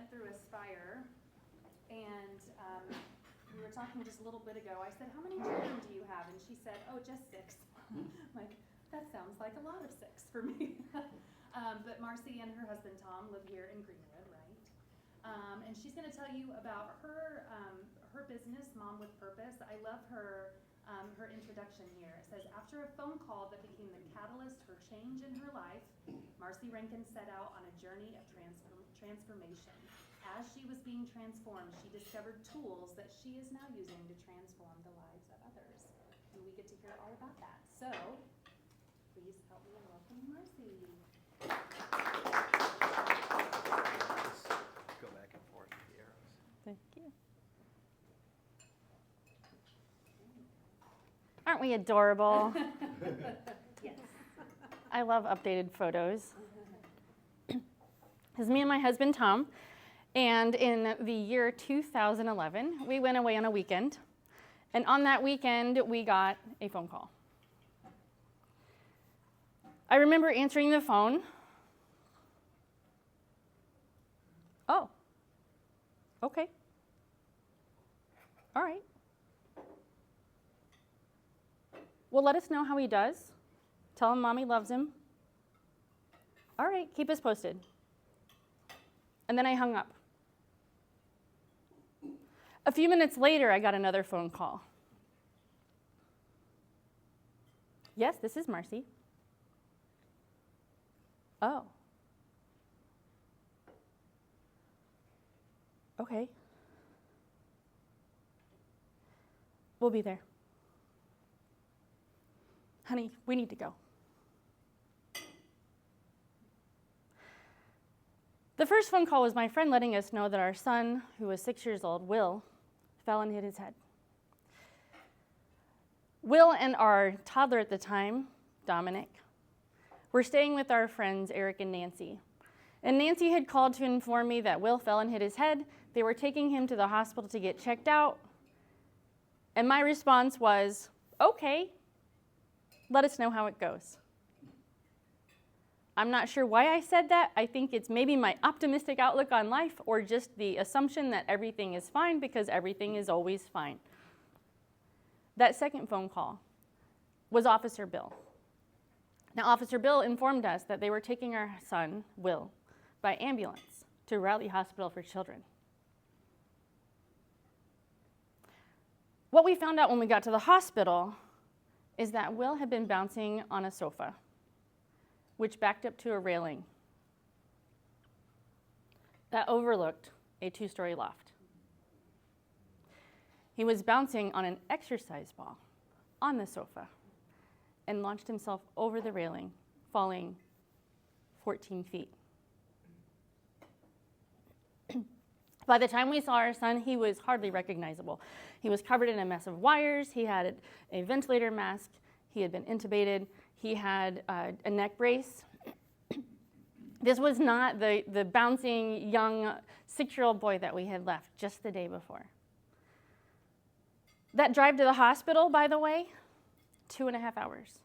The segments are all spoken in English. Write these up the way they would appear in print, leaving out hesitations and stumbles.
met through Aspire, and we were talking just a little bit ago. I said, how many children do you have? And she said, oh, just 6. I'm like, that sounds like a lot of 6 for me. But Marcy and her husband Tom live here in Greenwood, right? And she's going to tell you about her business, Mom with Purpose. I love her introduction here. It says, after a phone call that became the catalyst for change in her life, Marcy Rankin set out on a journey of transformation. As she was being transformed, she discovered tools that she is now using to transform the lives of others. And we get to hear all about that. So, please help me in welcoming Marcy. Go back and forth with the arrows. Thank you. Aren't we adorable? Yes. I love updated photos. This is me and my husband, Tom. And in the year 2011, we went away on a weekend. And on that weekend, we got a phone call. I remember answering the phone. Oh, okay. All right. Well, let us know how he does. Tell him Mommy loves him. All right, keep us posted. And then I hung up. A few minutes later, I got another phone call. Yes, this is Marcy. Oh. Okay. We'll be there. Honey, we need to go. The first phone call was my friend letting us know that our son, who was 6 years old, Will, fell and hit his head. Will and our toddler at the time, Dominic, were staying with our friends Eric and Nancy. And Nancy had called to inform me that Will fell and hit his head. They were taking him to the hospital to get checked out. And my response was, okay, let us know how it goes. I'm not sure why I said that. I think it's maybe my optimistic outlook on life or just the assumption that everything is fine because everything is always fine. That second phone call was Officer Bill. Now, Officer Bill informed us that they were taking our son, Will, by ambulance to Raleigh Hospital for Children. What we found out when we got to the hospital is that Will had been bouncing on a sofa, which backed up to a railing that overlooked a 2-story loft. He was bouncing on an exercise ball on the sofa and launched himself over the railing, falling 14 feet. By the time we saw our son, he was hardly recognizable. He was covered in a mess of wires. He had a ventilator mask. He had been intubated. He had a neck brace. This was not the bouncing young 6-year-old boy that we had left just the day before. That drive to the hospital, by the way, 2.5 hours.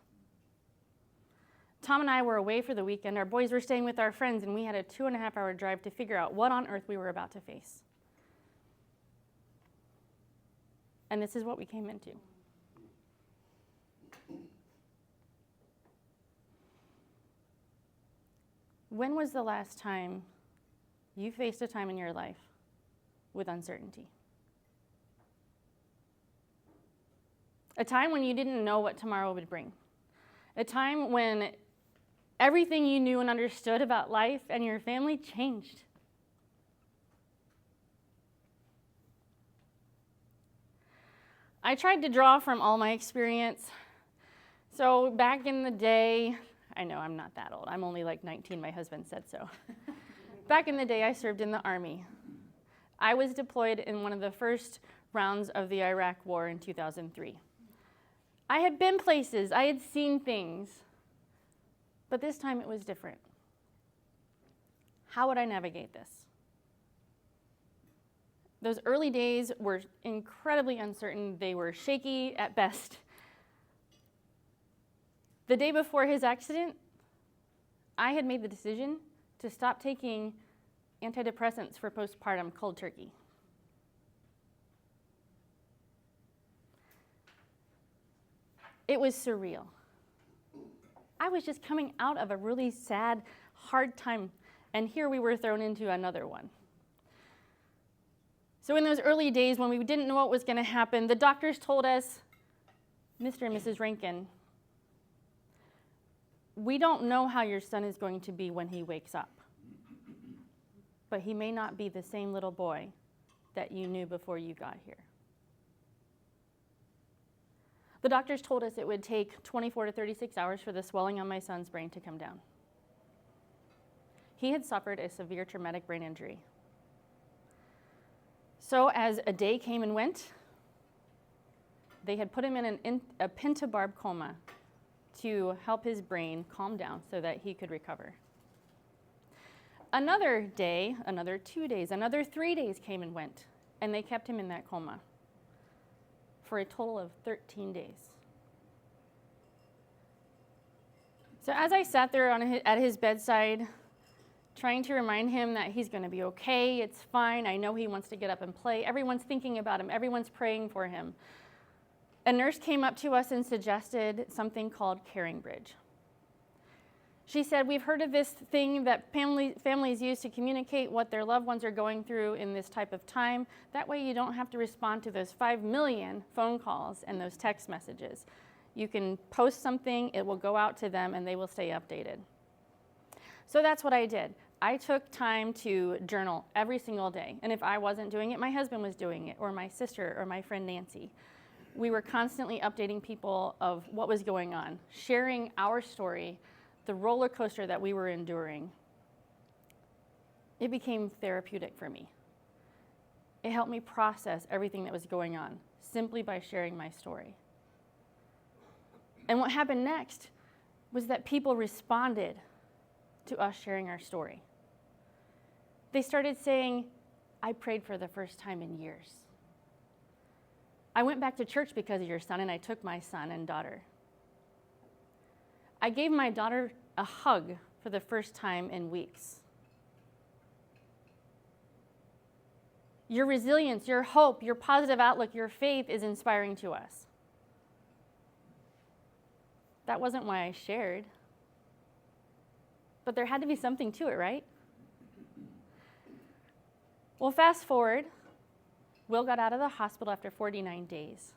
Tom and I were away for the weekend. Our boys were staying with our friends, and we had a 2.5-hour drive to figure out what on earth we were about to face. And this is what we came into. When was the last time you faced a time in your life with uncertainty? A time when you didn't know what tomorrow would bring. A time when everything you knew and understood about life and your family changed. I tried to draw from all my experience. So back in the day, I know I'm not that old. I'm only like 19, my husband said so. Back in the day, I served in the Army. I was deployed in one of the first rounds of the Iraq War in 2003. I had been places, I had seen things, but this time it was different. How would I navigate this? Those early days were incredibly uncertain. They were shaky at best. The day before his accident, I had made the decision to stop taking antidepressants for postpartum cold turkey. It was surreal. I was just coming out of a really sad, hard time, and here we were thrown into another one. So in those early days when we didn't know what was going to happen, the doctors told us, Mr. and Mrs. Rankin, we don't know how your son is going to be when he wakes up, but he may not be the same little boy that you knew before you got here. The doctors told us it would take 24 to 36 hours for the swelling on my son's brain to come down. He had suffered a severe traumatic brain injury. So as a day came and went, they had put him in a pentabarb coma to help his brain calm down so that he could recover. Another day, another 2 days, another 3 days came and went, and they kept him in that coma for a total of 13 days. So as I sat there at his bedside, trying to remind him that he's going to be okay, it's fine, I know he wants to get up and play, everyone's thinking about him, everyone's praying for him, a nurse came up to us and suggested something called Caring Bridge. She said, we've heard of this thing that families use to communicate what their loved ones are going through in this type of time. That way you don't have to respond to those 5 million phone calls and those text messages. You can post something, it will go out to them, and they will stay updated. So that's what I did. I took time to journal every single day. And if I wasn't doing it, my husband was doing it, or my sister, or my friend Nancy. We were constantly updating people of what was going on, sharing our story, the roller coaster that we were enduring. It became therapeutic for me. It helped me process everything that was going on simply by sharing my story. And what happened next was that people responded to us sharing our story. They started saying, I prayed for the first time in years. I went back to church because of your son, and I took my son and daughter. I gave my daughter a hug for the first time in weeks. Your resilience, your hope, your positive outlook, your faith is inspiring to us. That wasn't why I shared. But there had to be something to it, right? Well, fast forward, Will got out of the hospital after 49 days.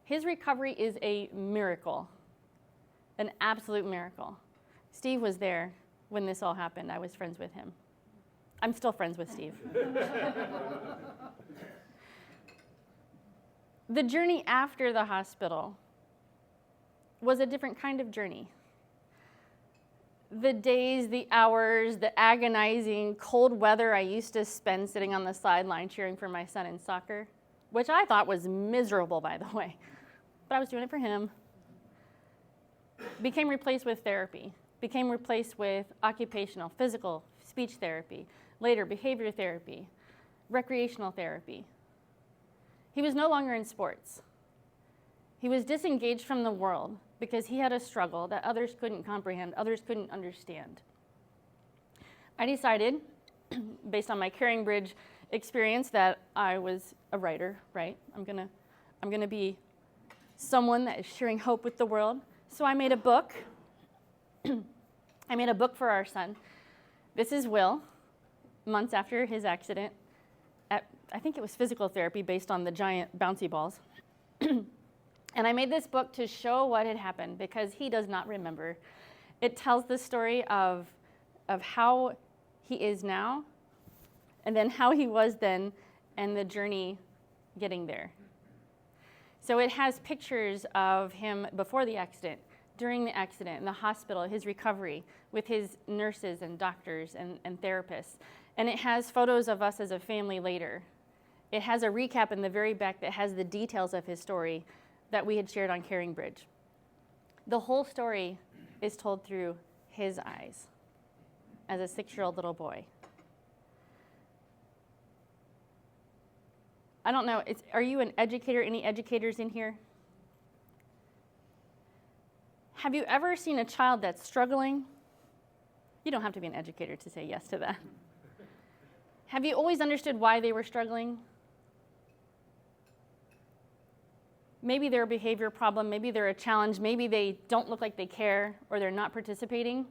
His recovery is a miracle, an absolute miracle. Steve was there when this all happened. I was friends with him. I'm still friends with Steve. The journey after the hospital was a different kind of journey. The days, the hours, the agonizing cold weather I used to spend sitting on the sideline cheering for my son in soccer, which I thought was miserable, by the way, but I was doing it for him, became replaced with therapy, became replaced with occupational, physical, speech therapy, later behavior therapy, recreational therapy. He was no longer in sports. He was disengaged from the world because he had a struggle that others couldn't comprehend, others couldn't understand. I decided, based on my Caring Bridge experience, that I was a writer, right? I'm gonna be someone that is sharing hope with the world. So I made a book. I made a book for our son. This is Will, months after his accident. I think it was physical therapy based on the giant bouncy balls. And I made this book to show what had happened because he does not remember. It tells the story of how he is now, and then how he was then, and the journey getting there. So it has pictures of him before the accident, during the accident, in the hospital, his recovery, with his nurses and doctors and therapists. And it has photos of us as a family later. It has a recap in the very back that has the details of his story that we had shared on Caring Bridge. The whole story is told through his eyes as a 6-year-old little boy. I don't know, are you an educator? Any educators in here? Have you ever seen a child that's struggling? You don't have to be an educator to say yes to that. Have you always understood why they were struggling? Maybe they're a behavior problem, maybe they're a challenge, maybe they don't look like they care, or they're not participating.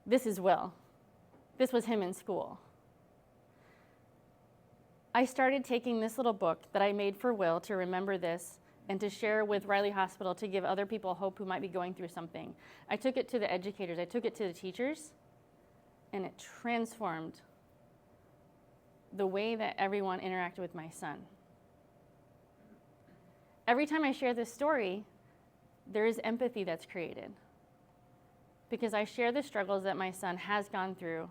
This is Will. This was him in school. I started taking this little book that I made for Will to remember this and to share with Riley Hospital to give other people hope who might be going through something. I took it to the educators, I took it to the teachers, and it transformed the way that everyone interacted with my son. Every time I share this story, there is empathy that's created because I share the struggles that my son has gone through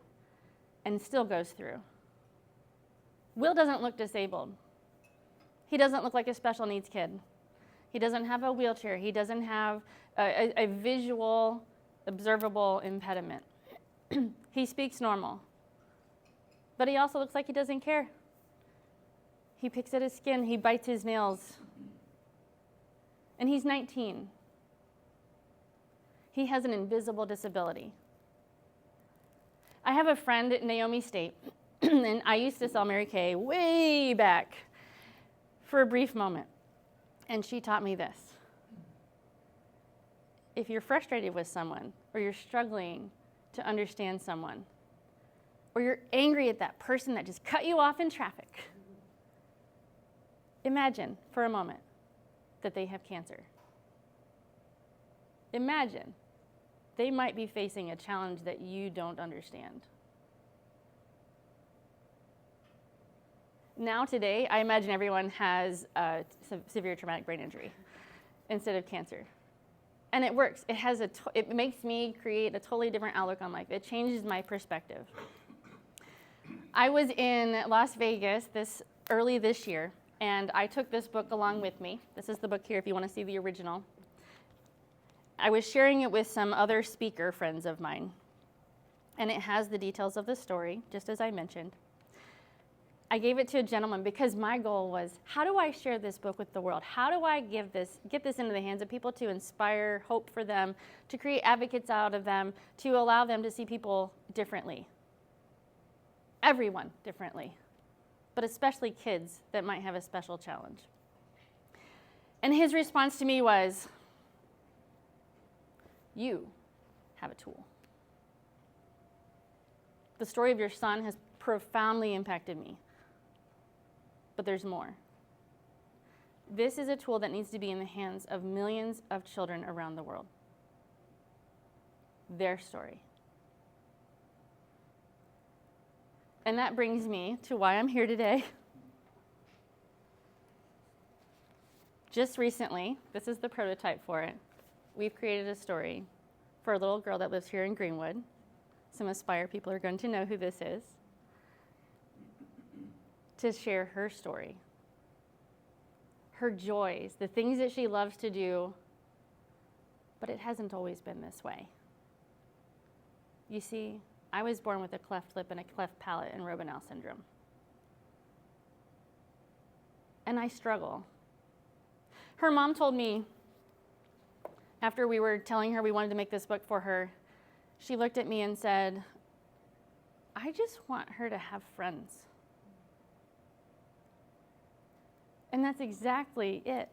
and still goes through. Will doesn't look disabled. He doesn't look like a special needs kid. He doesn't have a wheelchair. He doesn't have a visual, observable impediment. He speaks normal. But he also looks like he doesn't care. He picks at his skin. He bites his nails. And he's 19. He has an invisible disability. I have a friend at Naomi State, and I used to sell Mary Kay way back for a brief moment. And she taught me this. If you're frustrated with someone, or you're struggling to understand someone, or you're angry at that person that just cut you off in traffic, imagine for a moment that they have cancer. Imagine they might be facing a challenge that you don't understand. Now today, I imagine everyone has a severe traumatic brain injury instead of cancer. And it works. It makes me create a totally different outlook on life. It changes my perspective. I was in Las Vegas early this year, and I took this book along with me. This is the book here if you want to see the original. I was sharing it with some other speaker friends of mine, and it has the details of the story, just as I mentioned. I gave it to a gentleman because my goal was, how do I share this book with the world? How do I get this into the hands of people to inspire hope for them, to create advocates out of them, to allow them to see people differently? Everyone differently, but especially kids that might have a special challenge. And his response to me was, you have a tool. The story of your son has profoundly impacted me. But there's more. This is a tool that needs to be in the hands of millions of children around the world. Their story. And that brings me to why I'm here today. Just recently, this is the prototype for it, we've created a story for a little girl that lives here in Greenwood. Some Aspire people are going to know who this is. To share her story, her joys, the things that she loves to do, but it hasn't always been this way. You see, I was born with a cleft lip and a cleft palate and Robinell syndrome. And I struggle. Her mom told me, after we were telling her we wanted to make this book for her, she looked at me and said, I just want her to have friends. And that's exactly it.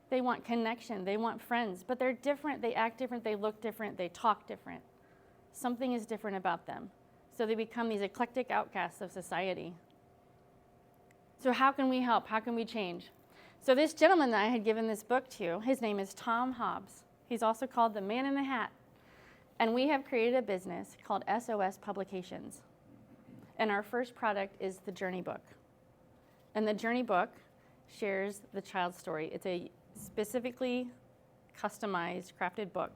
They want connection, they want friends, but they're different, they act different, they look different, they talk different. Something is different about them. So they become these eclectic outcasts of society. So how can we help? How can we change? So this gentleman that I had given this book to, his name is Tom Hobbs. He's also called the Man in the Hat. And we have created a business called SOS Publications. And our first product is the Journey Book. And the Journey Book shares the child's story. It's a specifically customized, crafted book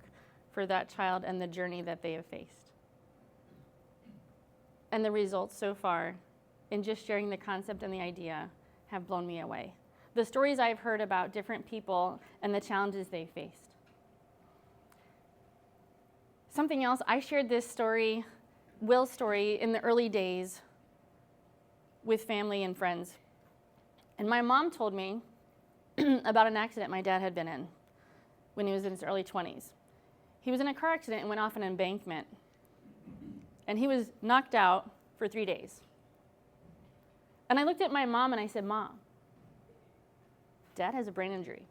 for that child and the journey that they have faced. And the results so far, in just sharing the concept and the idea, have blown me away. The stories I've heard about different people and the challenges they faced. Something else, I shared this story, Will's story, in the early days with family and friends. And my mom told me about an accident my dad had been in when he was in his early 20s. He was in a car accident and went off an embankment. and he was knocked out for 3 days. And I looked at my mom and I said, Mom, Dad has a brain injury.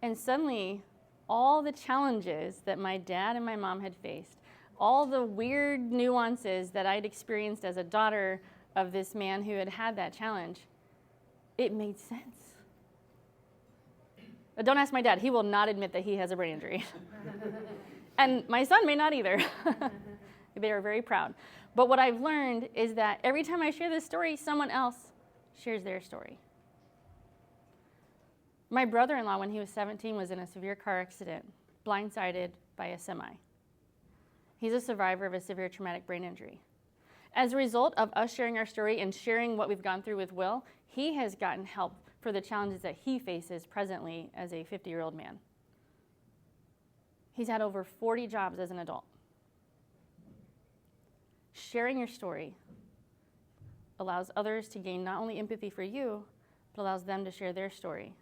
And suddenly, all the challenges that my dad and my mom had faced, all the weird nuances that I'd experienced as a daughter of this man who had had that challenge, it made sense. But don't ask my dad. He will not admit that he has a brain injury. And my son may not either. They are very proud. But what I've learned is that every time I share this story, someone else shares their story. My brother-in-law, when he was 17, was in a severe car accident, blindsided by a semi. He's a survivor of a severe traumatic brain injury. As a result of us sharing our story and sharing what we've gone through with Will, he has gotten help for the challenges that he faces presently as a 50-year-old man. He's had over 40 jobs as an adult. Sharing your story allows others to gain not only empathy for you, but allows them to share their story.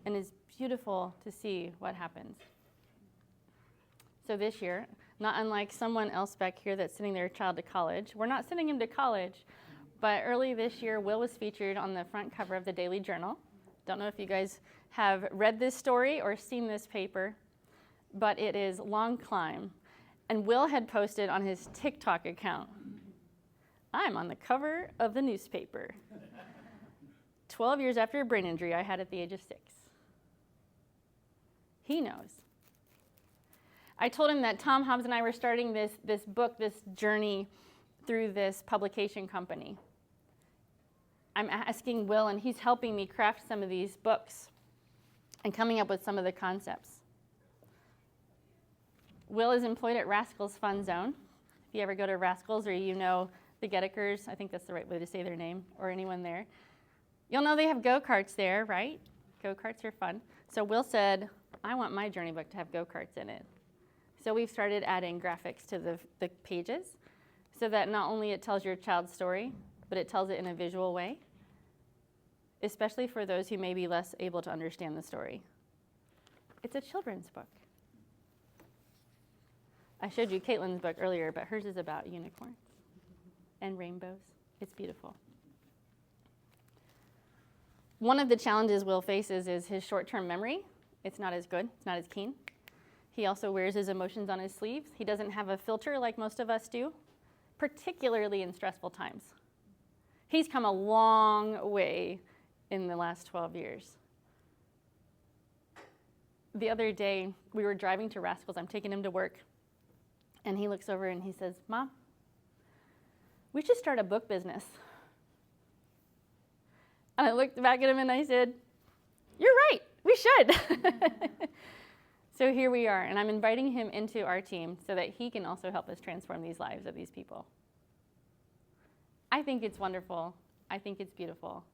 And it's beautiful to see what happens. So this year, not unlike someone else back here that's sending their child to college, we're not sending him to college, but early this year, Will was featured on the front cover of the Daily Journal. Don't know if you guys have read this story or seen this paper, but it is Long Climb. And Will had posted on his TikTok account, I'm on the cover of the newspaper. 12 years after a brain injury I had at the age of 6. He knows. I told him that Tom Hobbs and I were starting this book, this journey through this publication company. I'm asking Will, and he's helping me craft some of these books and coming up with some of the concepts. Will is employed at Rascals Fun Zone. If you ever go to Rascals or you know the Gettekers, I think that's the right way to say their name, or anyone there, you'll know they have go-karts there, right? Go-karts are fun. So Will said, I want my journey book to have go-karts in it. So we've started adding graphics to the pages so that not only it tells your child's story, but it tells it in a visual way, especially for those who may be less able to understand the story. It's a children's book. I showed you Caitlin's book earlier, but hers is about unicorns and rainbows. It's beautiful. One of the challenges Will faces is his short-term memory. It's not as good, it's not as keen. He also wears his emotions on his sleeves. He doesn't have a filter like most of us do, particularly in stressful times. He's come a long way in the last 12 years. The other day, we were driving to Rascals. I'm taking him to work. And he looks over and he says, Mom, we should start a book business. And I looked back at him and I said, you're right, we should. So here we are, and I'm inviting him into our team so that he can also help us transform these lives of these people. I think it's wonderful. I think it's beautiful.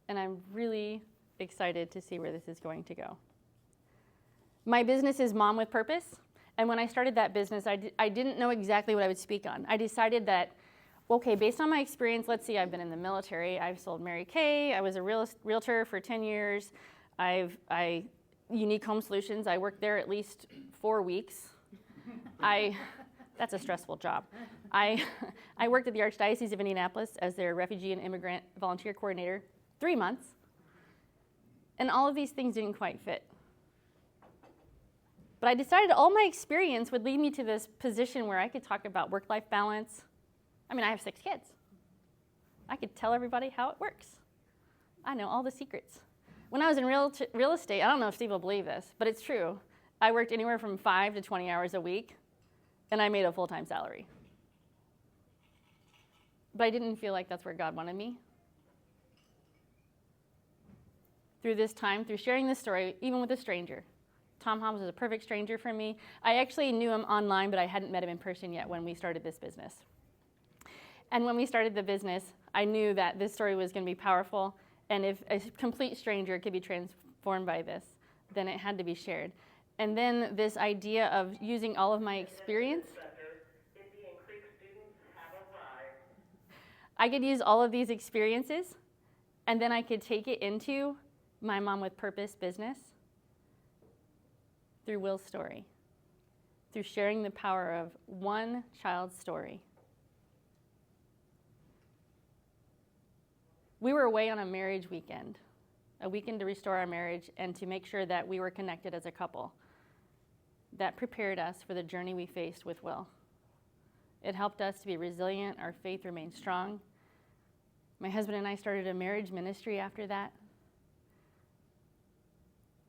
And I'm really excited to see where this is going to go. My business is Mom with Purpose. And when I started that business, I didn't know exactly what I would speak on. I decided that, okay, based on my experience, let's see, I've been in the military. I've sold Mary Kay. I was a realtor for 10 years. Unique Home Solutions, I worked there at least 4 weeks. That's a stressful job. I worked at the Archdiocese of Indianapolis as their refugee and immigrant volunteer coordinator 3 months. And all of these things didn't quite fit. But I decided all my experience would lead me to this position where I could talk about work-life balance. I mean, I have 6 kids. I could tell everybody how it works. I know all the secrets. When I was in real estate, I don't know if Steve will believe this, but it's true. I worked anywhere from 5 to 20 hours a week, and I made a full-time salary. But I didn't feel like that's where God wanted me. Through this time, through sharing this story, even with a stranger, Tom Hobbs was a perfect stranger for me. I actually knew him online, but I hadn't met him in person yet when we started this business. And when we started the business, I knew that this story was going to be powerful. And if a complete stranger could be transformed by this, then it had to be shared. And then this idea of using all of my experience, I could use all of these experiences, and then I could take it into my Mom with Purpose business through Will's story, through sharing the power of one child's story. We were away on a marriage weekend, a weekend to restore our marriage and to make sure that we were connected as a couple. That prepared us for the journey we faced with Will. It helped us to be resilient. Our faith remained strong. My husband and I started a marriage ministry after that.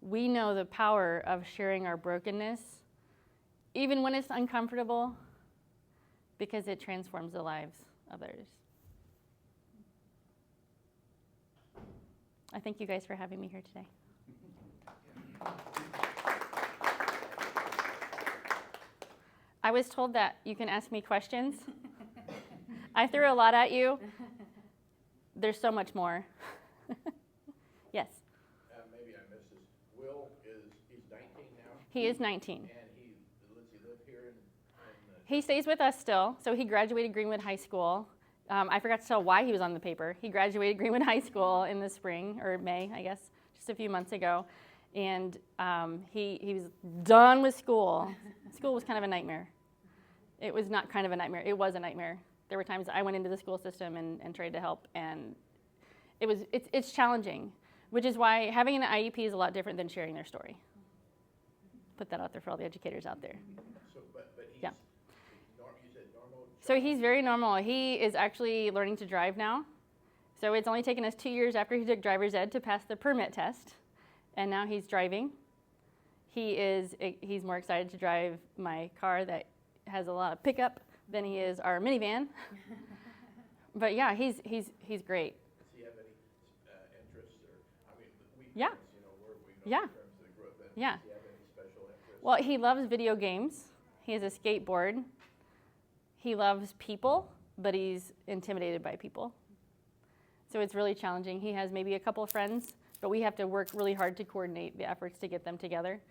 We know the power of sharing our brokenness, even when it's uncomfortable, because it transforms the lives of others. I thank you guys for having me here today. I was told that you can ask me questions. I threw a lot at you. There's so much more. Yes? Maybe I missed this. Will he's 19 now? He is 19. And does he live here He stays with us still. So he graduated Greenwood High School. I forgot to tell why he was on the paper. He graduated Greenwood High School in the spring, or May, I guess, just a few months ago. And he was done with school. School was kind of a nightmare. It was not kind of a nightmare. It was a nightmare. There were times I went into the school system and tried to help, and it's challenging, which is why having an IEP is a lot different than sharing their story. Put that out there for all the educators out there. So, but he's, yeah. You said normal? So he's very normal. He is actually learning to drive now. So it's only taken us 2 years after he took driver's ed to pass the permit test, and now he's driving. He's more excited to drive my car that has a lot of pickup than he is our minivan. But yeah, he's great. Does he have any interests, or yeah. We know in terms of the group, but yeah. Does he have any special interests? Well, he loves video games. He has a skateboard. He loves people, but he's intimidated by people. So it's really challenging. He has maybe a couple of friends, but we have to work really hard to coordinate the efforts to get them together.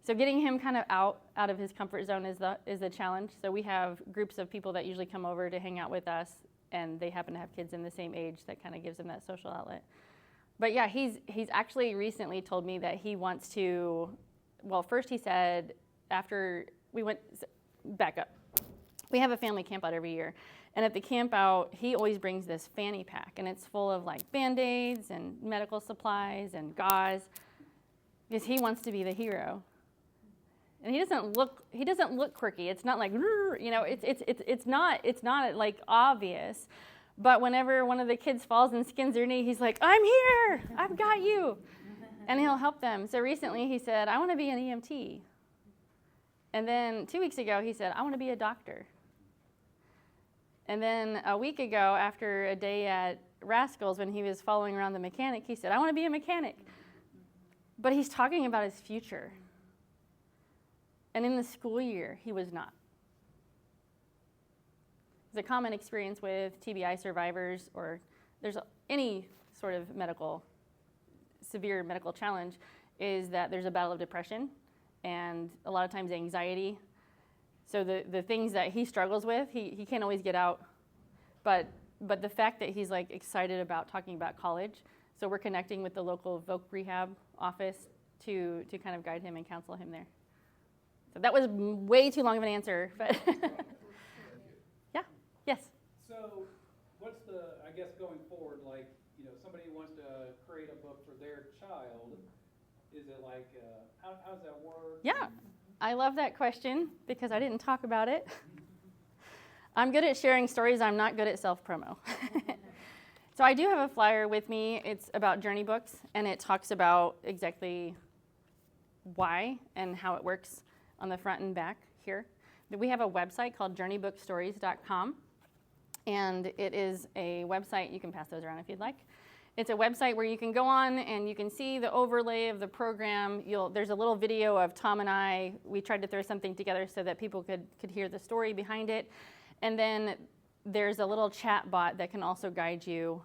So getting him kind of out of his comfort zone is the challenge. So we have groups of people that usually come over to hang out with us, and they happen to have kids in the same age. That kind of gives them that social outlet. But yeah, he's actually recently told me that he wants to, well, first he said after we went, back up. We have a family camp out every year. And at the camp out, he always brings this fanny pack, and it's full of like Band-Aids and medical supplies and gauze, because he wants to be the hero. And he doesn't look quirky. It's not like, it's not like obvious. But whenever one of the kids falls and skins their knee, he's like, I'm here, I've got you. And he'll help them. So recently he said, I want to be an EMT. And then 2 weeks ago he said, I want to be a doctor. And then a week ago, after a day at Rascals, when he was following around the mechanic, he said, I want to be a mechanic. But he's talking about his future. And in the school year, he was not. It's a common experience with TBI survivors, or there's any sort of severe medical challenge, is that there's a battle of depression and a lot of times anxiety. So the things that he struggles with, he can't always get out. But the fact that he's like excited about talking about college, so we're connecting with the local voc rehab office to kind of guide him and counsel him there. So that was way too long of an answer, but yeah, yes. So what's I guess going forward, like, somebody wants to create a book for their child, is it like, how does that work? Yeah, I love that question because I didn't talk about it. I'm good at sharing stories. I'm not good at self-promo. So I do have a flyer with me. It's about Journey Books, and it talks about exactly why and how it works on the front and back here. We have a website called journeybookstories.com, and it is a website, you can pass those around if you'd like. It's a website where you can go on and you can see the overlay of the program. There's a little video of Tom and I. We tried to throw something together so that people could hear the story behind it. And then there's a little chat bot that can also guide you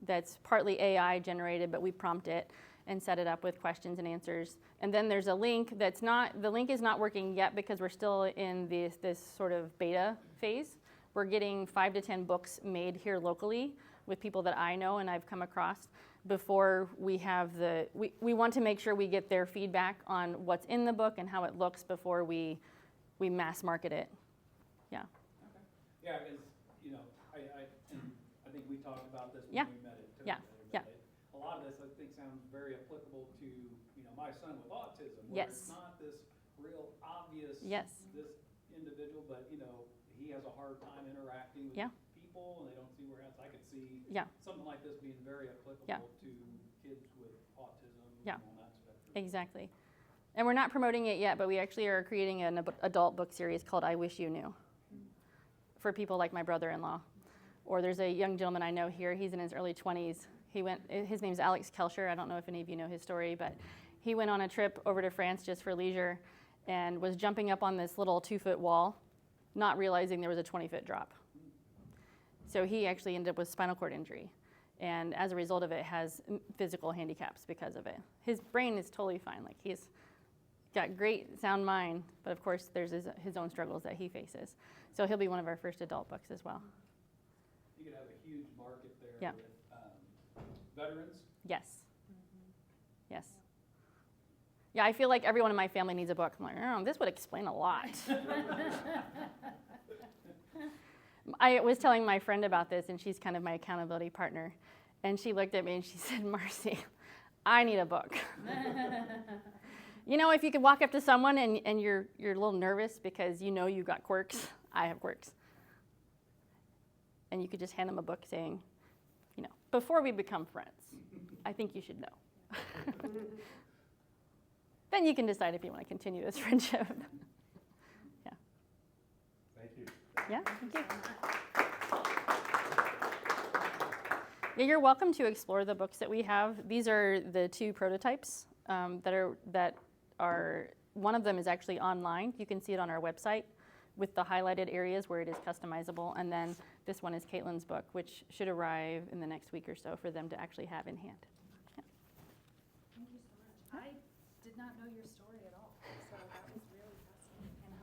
that's partly AI generated, but we prompt it and set it up with questions and answers. And then there's a link the link is not working yet because we're still in this sort of beta phase. We're getting 5 to 10 books made here locally with people that I know and I've come across before we have we want to make sure we get their feedback on what's in the book and how it looks before we we mass market it. Yeah. Okay. Yeah, because, you know, and I think we talked about this Yeah. when we met it too. Yeah. Yeah. A lot of this, I think, sounds very applicable to, you know, my son with autism, where Yes. it's not this real obvious, Yes. this individual, but, you know, he has a hard time interacting with Yeah. people, and they don't see where else. I could see Yeah. something like this being very applicable Yeah. to kids with autism Yeah. and on that spectrum. Exactly. And we're not promoting it yet, but we actually are creating an adult book series called I Wish You Knew for people like my brother-in-law. Or there's a young gentleman I know here, he's in his early 20s. His name's Alex Kelcher. I don't know if any of you know his story, but he went on a trip over to France just for leisure and was jumping up on this little 2-foot wall, not realizing there was a 20-foot drop. So he actually ended up with spinal cord injury. And as a result of it, has physical handicaps because of it. His brain is totally fine. Like, he's got great sound mind, but of course there's his own struggles that he faces. So he'll be one of our first adult books as well. You could have a huge market there Yeah. with veterans. Yes. Yes. Yeah, I feel like everyone in my family needs a book. I'm like, oh, this would explain a lot. I was telling my friend about this, and she's kind of my accountability partner. And she looked at me and she said, Marcy, I need a book. You know, if you could walk up to someone and you're a little nervous because you know you've got quirks, I have quirks. And you could just hand them a book saying, you know, before we become friends, I think you should know. Then you can decide if you want to continue this friendship. Yeah. Thank you. Yeah, thank you. Yeah, you're welcome to explore the books that we have. These are the 2 prototypes that are, one of them is actually online. You can see it on our website with the highlighted areas where it is customizable. And then this one is Caitlin's book, which should arrive in the next week or so for them to actually have in hand. Yeah. Thank you so much. I did not know your story at all, so that was